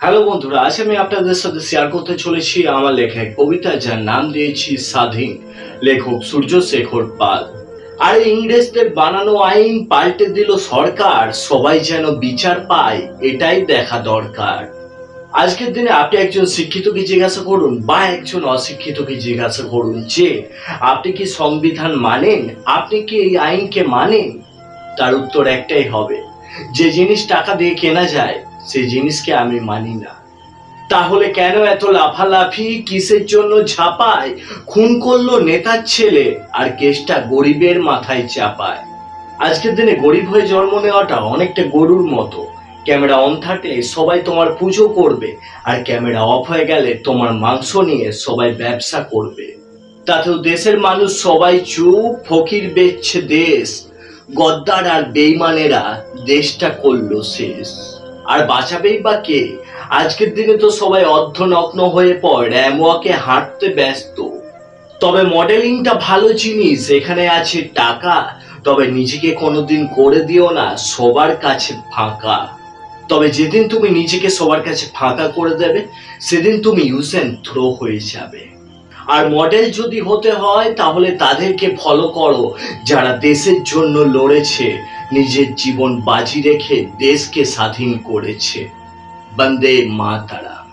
Hello বন্ধুরা, আজ আমি আপনাদের সাথে শেয়ার করতে চলেছি আমার লেখা এক কবিতা, যার নাম দিয়েছি স্বাধীন। লেখক সূর্য শেখর পাল। আর ইংরেজদের বানানো আইন পাল্টে দিল সরকার, সবাই যেন বিচার পায়, এটাই দেখা দরকার। আজকের দিনে আপনি একজন শিক্ষিতকে জিজ্ঞাসা করুন বা একজন অশিক্ষিতকে জিজ্ঞাসা করুন যে আপনি কি সংবিধান মানেন, আপনি কি এই আইনকে মানেন, তার উত্তর একটাই হবে, যে জিনিস টাকা দিয়ে কেনা যায় সেই জিনিসকে আমি মানি না। তাহলে কেন এত লাফালাফি, কিসের জন্য ঝাঁপায়? খুন করলো নেতার ছেলে আর কেসটা গরিবের মাথায় চাপায়। আজকের দিনে গরিব হয়ে জন্ম নেওয়াটা অনেকটা গরুর মতো। ক্যামেরা অন থাকলে সবাই তোমার পুজো করবে, আর ক্যামেরা অফ হয়ে গেলে তোমার মাংস নিয়ে সবাই ব্যবসা করবে। তাতেও দেশের মানুষ সবাই চুপ, ফকির বেচছে দেশ। গদ্দার আর বেইমানেরা দেশটা করলো শেষ। আর বাঁচাবেই বা কে? আজকের দিনে তো সবাই অর্ধনগ্ন হয়ে পড়ে র্যামওয়াকে হাঁটতে ব্যস্ত। তবে মডেলিংটা ভালো জিনিস, এখানে আছে টাকা। তবে নিজেকে কোনোদিন করে দিও না সবার কাছে ফাঁকা। তবে যেদিন তুমি নিজেকে সবার কাছে ফাঁকা করে দেবে, সেদিন তুমি ইউজ অ্যান্ড থ্রো হয়ে যাবে। আর মডেল যদি হতে হয় তাহলে তাদেরকে ফলো করো যারা দেশের জন্য লড়েছে, নিজের জীবন বাজি রেখে দেশকে স্বাধীন করেছে। বন্দে মাতরম।